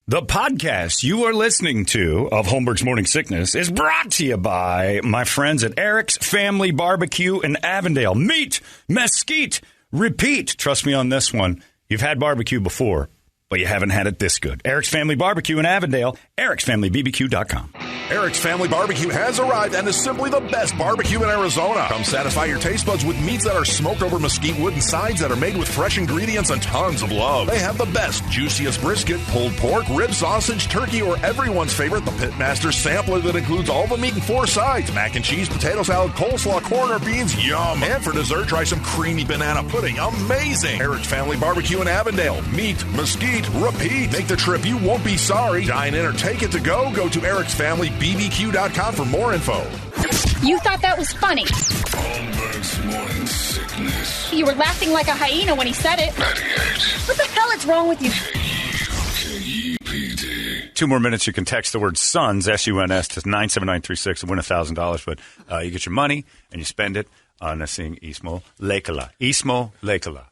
The podcast you are listening to of Holmberg's Morning Sickness is brought to you by my friends at Eric's Family Barbecue in Avondale. Meet, mesquite, repeat. Trust me on this one. You've had barbecue before, but you haven't had it this good. Eric's Family Barbecue in Avondale, ericsfamilybbq.com. Eric's Family Barbecue has arrived and is simply the best barbecue in Arizona. Come satisfy your taste buds with meats that are smoked over mesquite wood and sides that are made with fresh ingredients and tons of love. They have the best, juiciest brisket, pulled pork, rib sausage, turkey, or everyone's favorite, the Pitmaster sampler that includes all the meat and 4 sides. Mac and cheese, potato salad, coleslaw, corn, or beans. Yum! And for dessert, try some creamy banana pudding. Amazing! Eric's Family Barbecue in Avondale. Meat, mesquite, repeat. Make the trip. You won't be sorry. Dine in or take it to go. Go to ericsfamilybbq.com for more info. You thought that was funny. Holmberg's Morning Sickness. You were laughing like a hyena when he said it. 98. What the hell is wrong with you? KUPD. 2 more minutes. You can text the word SUNS, S-U-N-S, to 97936 and win $1,000. But you get your money and you spend it on seeing Ismo Leikola. Ismo Leikola.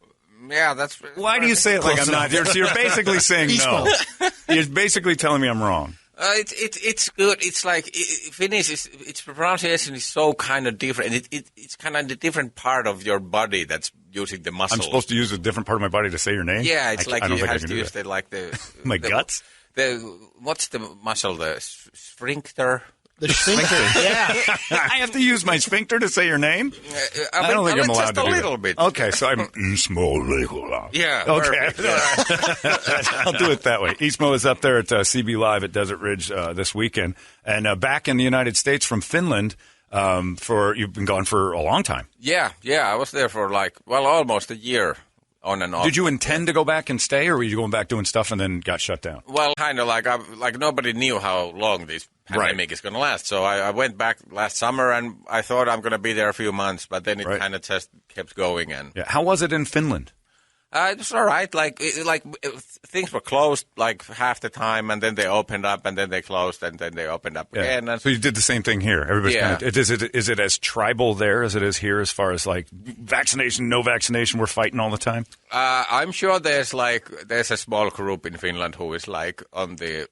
Yeah, that's... Why do you say it like I'm not? You're basically saying no. You're basically telling me I'm wrong. It's good. It's like Finnish. Its pronunciation is so kind of different. It's kind of a different part of your body that's using the muscle. I'm supposed to use a different part of my body to say your name? Yeah, it's like you have to use that. my guts. What's the muscle? The sphincter. The sphincter, yeah. I have to use my sphincter to say your name? I don't think I'm allowed to do that. Just a little bit. Okay, so I'm Ismo Leikola. Yeah. Okay. Yeah. I'll do it that way. Ismo is up there at CB Live at Desert Ridge this weekend. And back in the United States from Finland you've been gone for a long time. Yeah. I was there for almost a year. On and off. Did you intend to go back and stay, or were you going back doing stuff and then got shut down? Well, kind of like nobody knew how long this pandemic is going to last. So I went back last summer, and I thought I'm going to be there a few months, but then it kind of just kept going. And how was it in Finland? It was all right. Things were closed half the time, and then they opened up, and then they closed, and then they opened up again. And so you did the same thing here. Everybody's kind of, is it as tribal there as it is here, as far as vaccination, no vaccination? We're fighting all the time. I'm sure there's a small group in Finland who is on the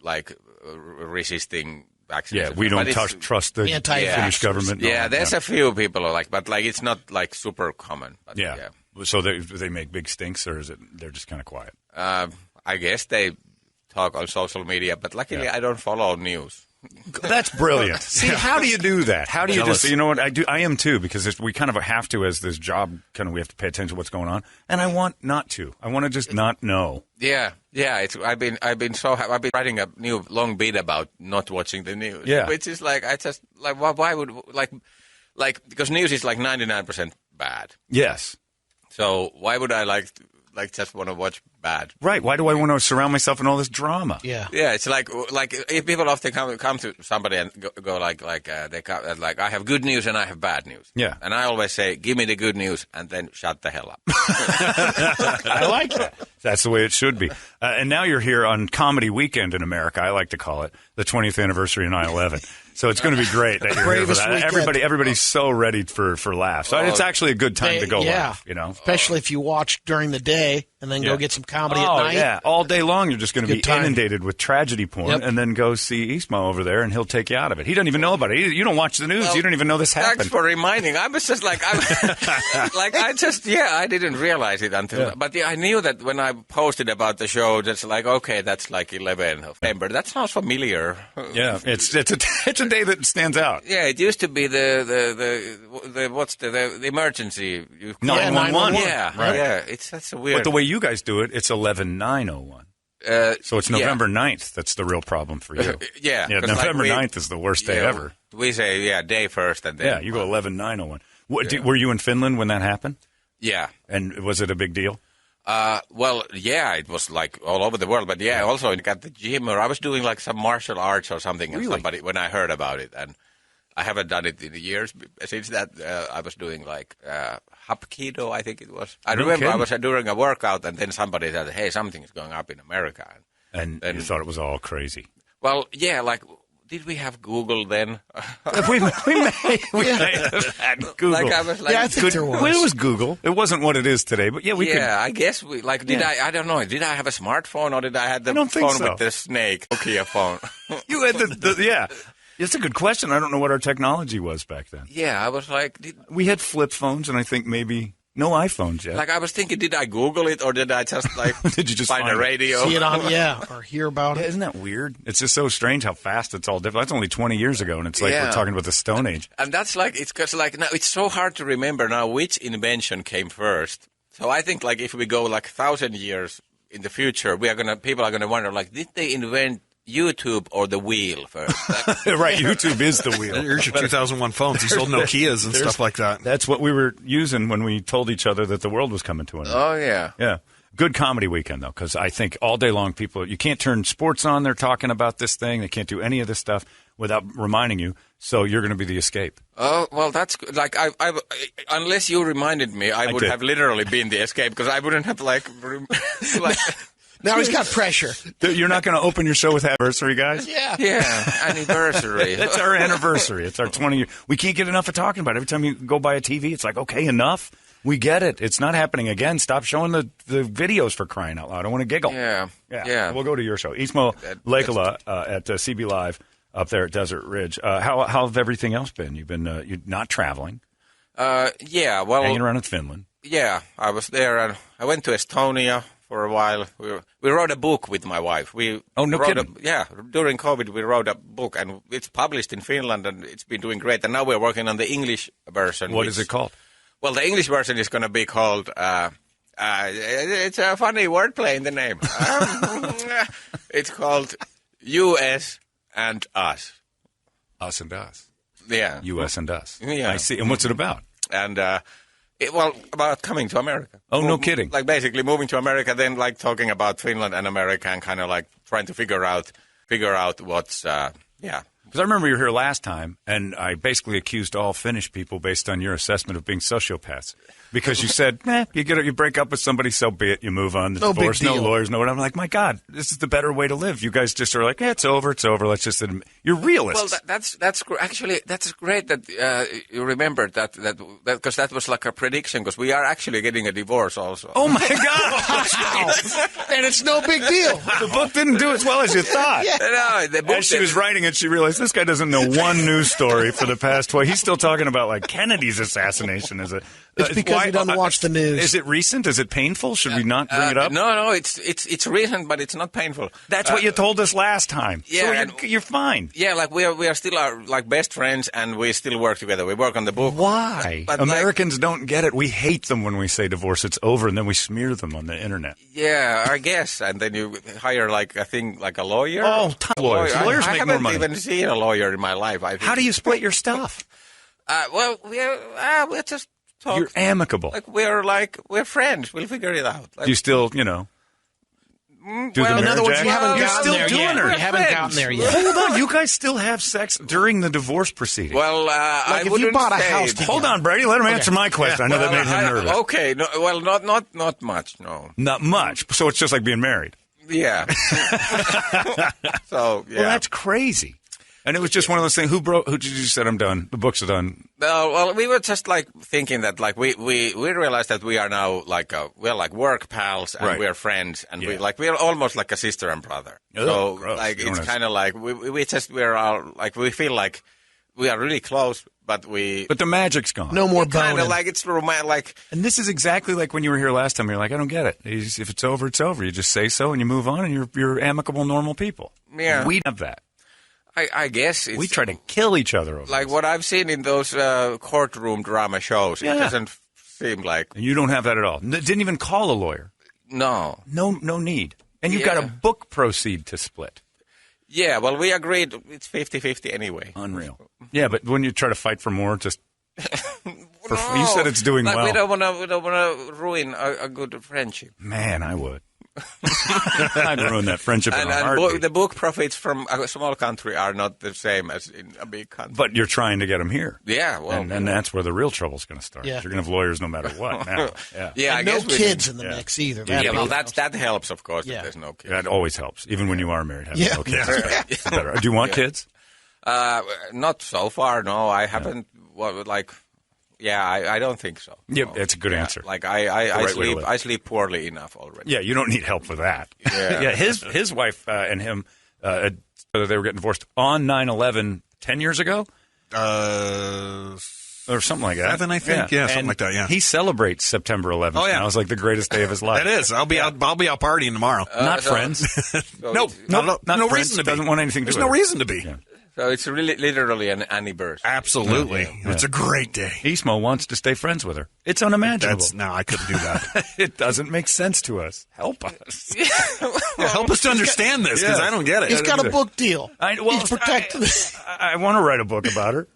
resisting vaccination. Yeah, we don't trust the Finnish government. Yeah, there's a few people but it's not super common. But, yeah. So they make big stinks, or is it they're just kind of quiet? I guess they talk on social media, but luckily I don't follow news. That's brilliant. See, how do you do that? How do you just, you know what, I am too, because we kind of have to, as this job, we have to pay attention to what's going on, and I want not to. I want to just not know. Yeah. I've been writing a new long bit about not watching the news. Yeah. Which is why would, because news is 99% bad. Yes. So why would I just want to watch bad? Right. Why do I want to surround myself in all this drama? Yeah. Yeah. It's like if people often come to somebody and go I have good news and I have bad news. Yeah. And I always say, give me the good news and then shut the hell up. I like that. That's the way it should be. And now you're here on Comedy Weekend in America. I like to call it the 20th anniversary of 9/11. So it's going to be great that you're here for that. Everybody's so ready for laughs. So it's actually a good time to go laugh, Especially if you watch during the day and then go get some comedy at night. Yeah, all day long you're just going to be inundated with tragedy porn, and then go see Ismo over there, and he'll take you out of it. He doesn't even know about it. You don't watch the news. You don't even know this happened. Thanks for reminding. I was just I didn't realize it until, but I knew that when I posted about the show, that's okay, that's 11th of November. That sounds familiar. Yeah, it's a day that stands out. Yeah, it used to be the emergency 911. Yeah, right. Yeah, that's a weird. But the way you guys do it, it's 11/9/01. So it's November 9th. That's the real problem for you. Yeah, November 9th is the worst day ever. We say day first, and then you go 11/9/01. Were you in Finland when that happened? Yeah, and was it a big deal? It was all over the world, but also at the gym, or I was doing some martial arts or something, and when I heard about it, and I haven't done it in years since that. I was doing Hapkido, I think it was. I remember I was doing a workout, and then somebody said, "Hey, something is going up in America," and you thought it was all crazy. Well, yeah, did we have Google then? we may have had Google. Like I was like, I think there was. Well, it was Google. It wasn't what it is today, but we could. I guess we like. I don't know. Did I have a smartphone or did I have the don't think phone so. with the snake Nokia phone? You had yeah. It's a good question. I don't know what our technology was back then. Yeah, I was like, We had flip phones, and I think maybe no iPhones yet. like I was thinking, did I Google it or did I just like Did you just find find a it? radio? See it on, or hear about Yeah, it. isn't that weird? It's just so strange how fast it's all different. That's only 20 years ago, and it's like Yeah. we're talking about the Stone Age. And that's like it's because like now it's so hard to remember now which invention came first. So I think like if we go like 1,000 years in the future, people are gonna wonder like, did they invent YouTube or the wheel first? Right, YouTube is the wheel. Here's your 2001 phones. You sold Nokias and stuff like that. That's what we were using when we told each other that the world was coming to an end. Oh yeah. Yeah. Good comedy weekend, though, because I think all day long you can't turn sports on. They're talking about this thing. They can't do any of this stuff without reminding you. So you're going to be the escape. Oh, well, that's good. Like, unless you reminded me, I would did. have literally been the escape because I wouldn't have like Now he's got pressure. You're not going to open your show with anniversary, guys? Yeah. anniversary. It's our anniversary. It's our 20 year. We can't get enough of talking about it. Every time you go buy a TV, it's like, okay, enough. We get it. It's not happening again. Stop showing the videos for crying out loud. I want to giggle. Yeah. We'll go to your show. Ismo Leikola at CB Live up there at Desert Ridge. How have everything else been? You've been you're not traveling. Yeah, well, Hanging around in Finland. Yeah, I was there and I went to Estonia for a while. We wrote a book with my wife. Oh, no kidding. During COVID we wrote a book and it's published in Finland and it's been doing great. And now we're working on the English version. What is it called? Well, the English version is going to be called, it's a funny wordplay in the name. It's called U.S. and Us. Us and Us. Yeah. U.S. and Us. Yeah. I see. And what's it about? And, about coming to America. Oh, no kidding. Like basically moving to America, then like talking about Finland and America and kind of like trying to figure out what's, Because I remember you were here last time, and I basically accused all Finnish people based on your assessment of being sociopaths. Because you said, you break up with somebody, so be it. You move on. No big divorce, no deal. lawyers, no what. I'm like, my God, this is the better way to live. You guys just are like, it's over. Let's just admit. You're realists. Well, that's great that you remembered that because that was like a prediction because we are actually getting a divorce also. Oh, my God. And it's no big deal. The book didn't do as well as you thought. No, the book As she was writing it, she realized this guy doesn't know one news story for the past 12. He's still talking about like Kennedy's assassination. It's because he doesn't watch the news. Is it recent? Is it painful? Should we not bring it up? No, it's recent, but it's not painful. That's what you told us last time. Yeah, so you're fine. Yeah, like we are still like best friends, and we still work together. We work on the book. Why? But Americans don't get it. We hate them when we say divorce. It's over, and then we smear them on the internet. Yeah, I guess. And then you hire like a lawyer. Oh, lawyers. Lawyers I make more money. haven't even seen a lawyer in my life. I think. How do you split your stuff? Well, we're just talk. You're amicable. We're friends. We'll figure it out. Do you still, do well, the In other words, marriage you act? haven't You're gotten still there doing yet. her. You haven't gotten there yet. Hold on. You guys still have sex during the divorce proceeding. Well, Like I if you wouldn't bought a say house that- Hold on, Brady. Let him answer my question. I know that made him nervous. Okay. No, well, not much. No. Not much. So it's just like being married. Yeah. So yeah. Well, that's crazy. And it was just one of those things. Who did you said I'm done? The books are done. Well, we were just like thinking that like we realized that we are now we're like work pals and Right. we're friends and Yeah. we're almost like a sister and brother. Ugh, So gross. like You don't it's have- kind of like we're all like we feel like we are really close, but But the magic's gone. No more kind boning. of like it's romantic. Like And this is exactly like when you were here last time. You're like, I don't get it. If it's over, it's over. You just say so and you move on, and you're amicable, normal people. Yeah. We have that. I guess it's We try to kill each other over like this. what I've seen in those courtroom drama shows. Yeah. It doesn't seem like And you don't have that at all. Didn't even call a lawyer. no. No need. And you've got a Yeah. book proceed to split. Yeah, well, we agreed it's 50-50 anyway. Unreal. Yeah, but when you try to fight for more, just No. you said it's doing like, well. We don't want to ruin a good friendship. Man, I would. I'd ruin that friendship in a heartbeat. The book profits from a small country are not the same as in a big country. But you're trying to get them here. Yeah, well, And that's where the real trouble's going to start. Yeah. You're going to have lawyers no matter what now. Yeah. yeah, I And no guess we kids did. in the Yeah. mix either. Yeah, That'd well, be- that helps, of course. Yeah. That there's no kids. That always helps, even when you are married. Having Yeah. no kids is better. Do you want kids? Not so far, no. I haven't, I don't think so. Yeah, no. that's a good answer. Like, I sleep poorly enough already. Yeah, you don't need help with that. Yeah. His wife and him, they were getting divorced on 9/11 10 years ago? Or something like that. 7, I think. Yeah, something like that, yeah. He celebrates September 11th. Oh, yeah. Now. It's like the greatest day of his life. It is. I'll be out partying tomorrow. Not friends. No friends. reason to be. Doesn't want anything to do There's no with it. reason to be. Yeah. So it's really literally an anniversary. Absolutely. Yeah. It's a great day. Ismo wants to stay friends with her. It's unimaginable. No, I couldn't do that. It doesn't make sense to us. Help us. Yeah, help us to understand this, because I don't get it. He's got a book deal. He's protected. I want to write a book about her.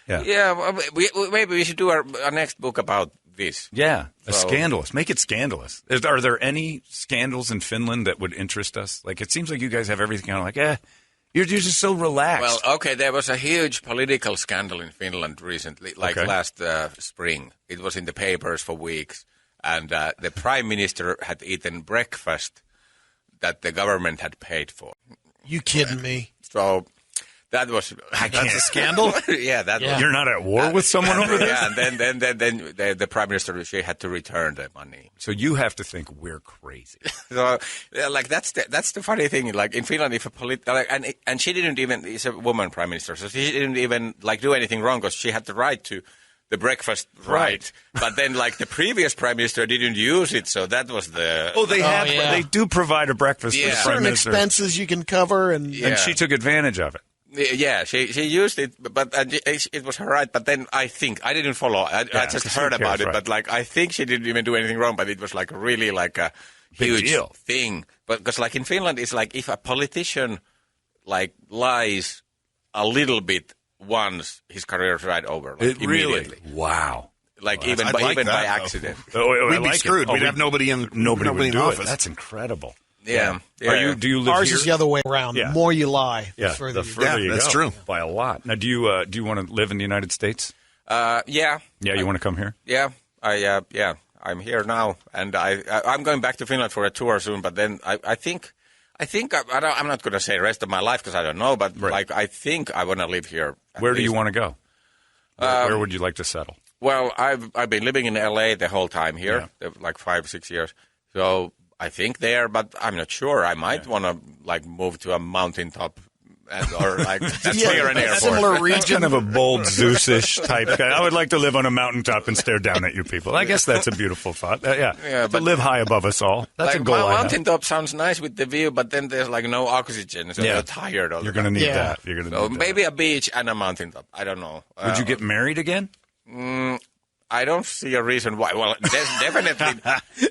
Maybe we should do our next book about this. Yeah, scandalous. Make it scandalous. Are there any scandals in Finland that would interest us? Like, it seems like you guys have everything kind of like, you're just so relaxed. Well, okay, there was a huge political scandal in Finland recently, last spring. It was in the papers for weeks, and the prime minister had eaten breakfast that the government had paid for. You kidding me? So that was that's a scandal. Yeah, that was. You're not at war with someone over there. Yeah, and then the prime minister, she had to return the money. So you have to think we're crazy. So that's the funny thing. Like in Finland, if a and she didn't even, it's a woman prime minister, so she didn't even do anything wrong because she had the right to the breakfast right. But then the previous prime minister didn't use it, so that was the. Oh, they do provide a breakfast for the prime certain minister. Expenses you can cover, and she took advantage of it. Yeah, she used it, but it was her right. But then I think I didn't follow. I just heard about it, but I think she didn't even do anything wrong. But it was really a huge thing. But because in Finland, it's if a politician lies a little bit once, his career is right over. Immediately. Really? Wow. Even by accident. We'd be screwed. We'd have nobody in do office. It. That's incredible. Yeah. Do you live Ours here? is the other way around. Yeah. The more you lie, the further the you further go. you that's go. true. By a lot. Now, do you want to live in the United States? Yeah. Yeah, you want to come here? Yeah. I'm here now, and I'm going back to Finland for a tour soon. But then I think I'm not going to say the rest of my life because I don't know. But I think I want to live here. Where do you want to go? Where would you like to settle? Well, I've been living in L.A. the whole time here, 5-6 years. So I think there, but I'm not sure. I might want to move to a mountaintop. Or that's near an airport. Similar region. That's kind of a bold Zeus-ish type guy. I would like to live on a mountaintop and stare down at you people. I guess that's a beautiful thought. But to live high above us all. That's a goal. My mountaintop sounds nice with the view, but then there's no oxygen, so you're tired all the time. You're going to need that. You're going to need that. Maybe a beach and a mountaintop. I don't know. Would you get married again? I don't see a reason why. Well,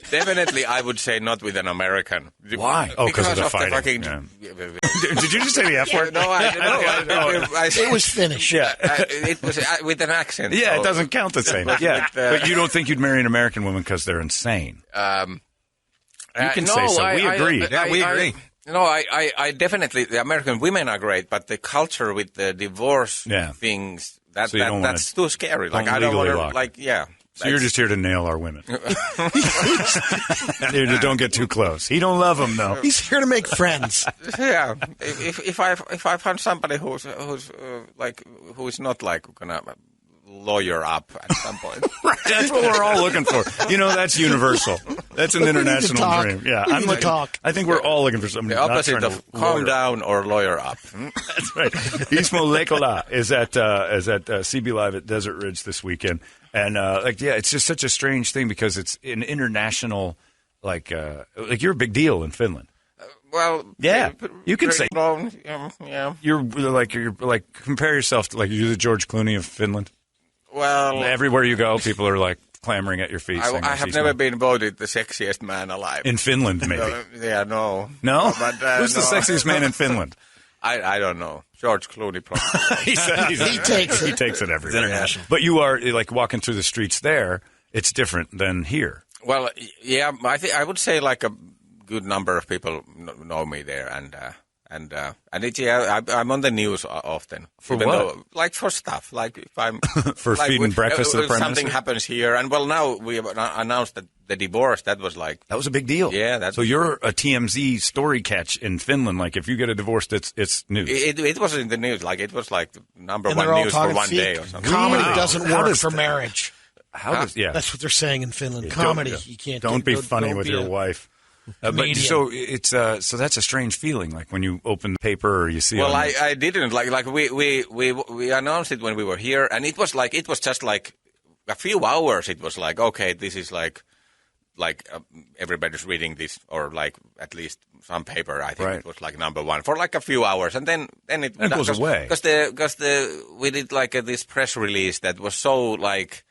definitely, I would say not with an American. Why? Oh, because of the fighting. Did you just say the F word? No, I it was Finnish. Yeah, it was with an accent. Yeah, so. It doesn't count the same. Yeah, but you don't think you'd marry an American woman because they're insane? You can say so. We agree. We agree. I definitely. The American women are great, but the culture with the divorce things. That's too scary. I don't want to, So you're just here to nail our women. Don't get too close. He don't love them, though. He's here to make friends. Yeah. If I find somebody who's not gonna lawyer up at some point. Right. That's what we're all looking for. That's universal. That's an international dream. Yeah, I think we're all looking for something. The opposite of calm down or lawyer up. That's right. Ismo Leikola is at CB Live at Desert Ridge this weekend, and it's just such a strange thing because it's an international you're a big deal in Finland. Well, yeah, you can say yeah. You're compare yourself to you're the George Clooney of Finland. Well, everywhere you go, people are clamoring at your feet. I have never been voted the sexiest man alive. In Finland, maybe. No. No? But, who's the sexiest man in Finland? I don't know. George Clooney probably. he takes it everywhere. International. But you are walking through the streets there. It's different than here. Well, yeah, I would say a good number of people know me there, and And I'm on the news often. For even what? Though, like for stuff. Like if I'm for like feeding breakfast to the if Prime something Minister? happens here, and well, now we have announced that the divorce. That was like That was a big deal. Yeah. So you're a TMZ story catch in Finland. Like if you get a divorce, it's news. It was in the news. Like it was like the number And one they're all news for talking one fake. day or something. Comedy Wow. doesn't How work does for that- marriage. How does That's what they're saying in Finland. Yeah, Comedy, don't- you can't. Don't be funny don't with be your a- wife. But comedian. so it's so that's a strange feeling. Like when you open the paper or you see. Well, on I didn't like we announced it when we were here, and it was just like a few hours. It was like, okay, this is like everybody's reading this, or like at least some paper. I think Right. it was like number one for like a few hours, and then it goes away. because we did like this press release that was so like.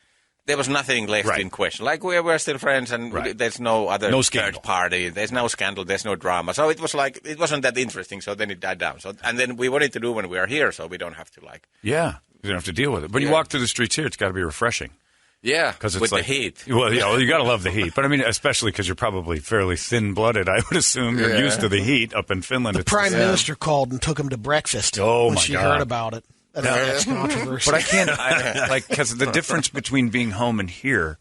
There was nothing left Right. in question. Like we're still friends, and Right. there's no other No third scandal. party. There's no scandal. There's no drama. So it was like it wasn't that interesting. So then it died down. So and then we wanted to do when we are here, so we don't have to like. Yeah, you don't have to deal with it. But you Yeah. walk through the streets here, it's got to be refreshing. Yeah, Because it's with like the heat. Well, yeah, you got to love the heat. But I mean, especially because you're probably fairly thin-blooded. I would assume you're Yeah. used to the heat up in Finland. The Prime Minister called and took him to breakfast Oh, when my she God. heard about it. That's controversy. But I can't, like, because the difference between being home and here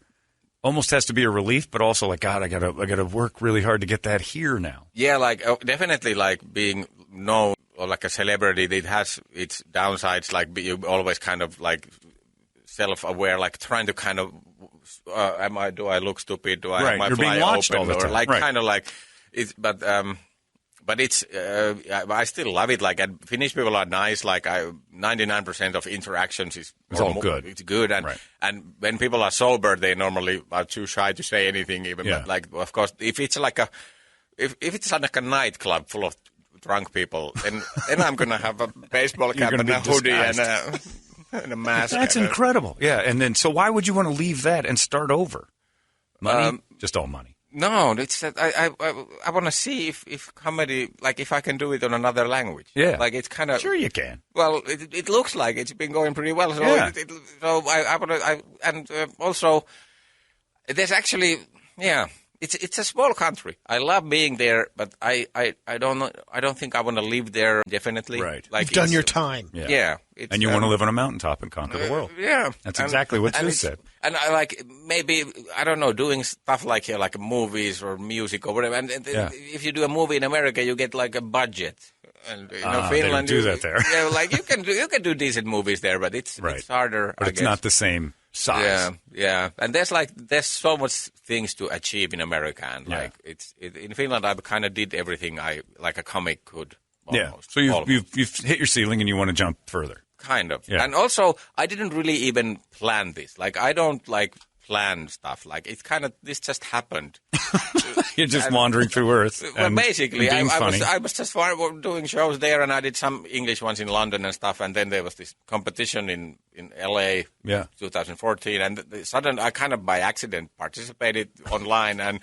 almost has to be a relief, but also like, God, I gotta work really hard to get that here now. Yeah, like definitely like being known or like a celebrity. It has its downsides. Like you always kind of like self-aware, like trying to kind of do I look stupid? Do I Right. have my You're fly being watched open? all the Or time. like Right. kind of like it's but it's I still love it. Like and Finnish people are nice. Like 99% of interactions is It's all good. It's good, and Right. and when people are sober, they normally are too shy to say anything. Even Yeah. but like of course, if it's like if it's like a nightclub full of drunk people, then I'm gonna have a baseball cap gonna and be a hoodie and disguised. and a mask. That's and incredible. Yeah, and then so why would you want to leave that and start over? Money, just all money. No, it's that I want to see if comedy, like if I can do it on another language. Yeah. Like it's kind of Sure, you can. Well, it looks like it's been going pretty well. So Yeah. So I want to, and also there's actually, yeah, it's a small country. I love being there, but I don't know, I don't think I want to live there definitely. Right. Like You've done it's- your time. Yeah. It's, And you want to live on a mountaintop and conquer the world. Yeah, That's exactly what Sue it's- said. And I like maybe I don't know doing stuff like here, like movies or music or whatever. And Yeah. if you do a movie in America, you get like a budget. And they don't do that there. Yeah, like you can do decent movies there, but it's harder. But I it's guess. not the same size. Yeah, yeah. And there's so much things to achieve in America, and Yeah. like in Finland, I kind of did everything I like a comic could. Yeah. Almost, So you've hit your ceiling and you want to jump further. Kind of. Yeah. And also, I didn't really even plan this. Like, I don't, like, plan stuff. Like, it's kind of, this just happened. You're just wandering through Earth. Well, and basically, being funny. I was just doing shows there, and I did some English ones in London and stuff, and then there was this competition in L.A. Yeah. 2014, and suddenly I kind of by accident participated online, and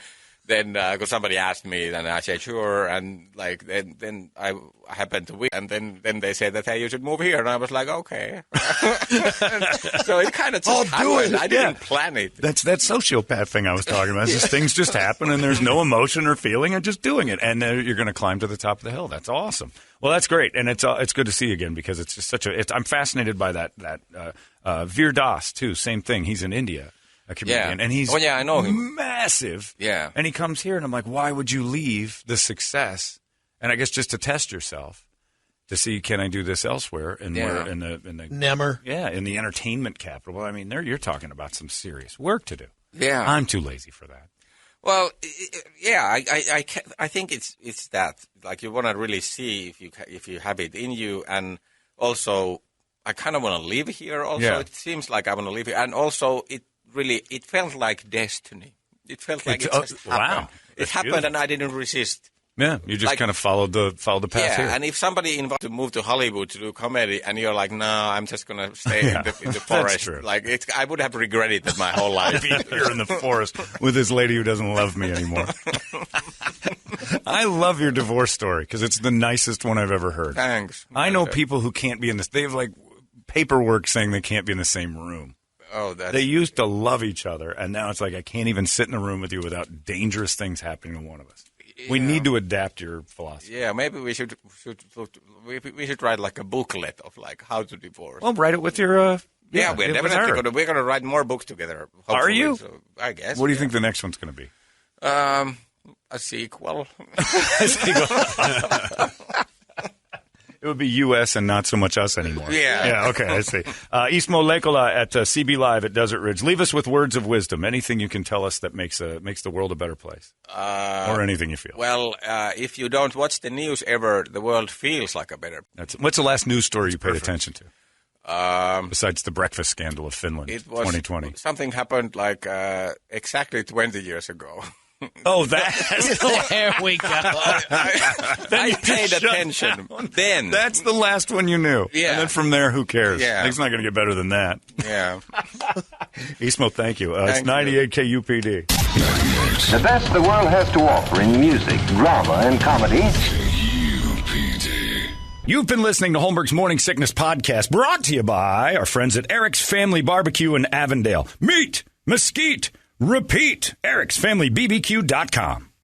then because somebody asked me, and I said sure, and like then I happened to win, and then they said that hey, you should move here, and I was like okay. So it kind of just happened. I didn't plan it. That's that sociopath thing I was talking about. It's just things just happen and there's no emotion or feeling and just doing it. And you're going to climb to the top of the hill. That's awesome. Well, that's great. And it's good to see you again because it's just such I'm fascinated by that Veer Das, too. Same thing. He's in India, a comedian. Yeah. And he's I know him. Massive. Yeah. And he comes here and I'm like, why would you leave the success? And I guess just to test yourself. To see, can I do this elsewhere? And Yeah. in the Nemmer. Yeah, in the entertainment capital. Well, I mean, you're talking about some serious work to do. Yeah. I'm too lazy for that. Well, yeah, I think it's that like you want to really see if you have it in you, and also I kind of want to live here. Also, Yeah. it seems like I want to live here, and also it felt like destiny. It felt like it just wow. happened. It That's happened, beautiful. and I didn't resist. Yeah, you just Like- kind of followed the path Yeah, here. and if somebody invites you to move to Hollywood to do comedy, and you're like, "No, I'm just gonna stay Yeah, in the that's forest," true. like I would have regretted that my whole life. Being here in the forest with this lady who doesn't love me anymore. I love your divorce story because it's the nicest one I've ever heard. Thanks. I know people who can't be in this. They have like paperwork saying they can't be in the same room. Oh, that's They used to love each other, and now it's like I can't even sit in a room with you without dangerous things happening to one of us. We need to adapt your philosophy. Yeah, maybe we should write like a booklet of like how to divorce. Well, write it with your. Yeah, we're definitely going to write more books together. Are you? So, I guess. What do you think the next one's going to be? A sequel. It would be U.S. and not so much us anymore. Yeah. Yeah, okay, I see. Ismo Leikola at CB Live at Desert Ridge. Leave us with words of wisdom. Anything you can tell us that makes the world a better place. Or anything you feel. Well, if you don't watch the news ever, the world feels like a better place. What's the last news story you paid attention to? Besides the breakfast scandal of Finland, it was 2020. Something happened like exactly 20 years ago. Oh, that. There we go. I paid attention then. That's the last one you knew. Yeah. And then from there, who cares? Yeah. It's not going to get better than that. Yeah. Ismo, thank you. It's Thank 98 KUPD. The best the world has to offer in music, drama, and comedy. KUPD. You've been listening to Holmberg's Morning Sickness Podcast, brought to you by our friends at Eric's Family Barbecue in Avondale. Meet, mesquite, repeat. Eric'sFamilyBBQ.com.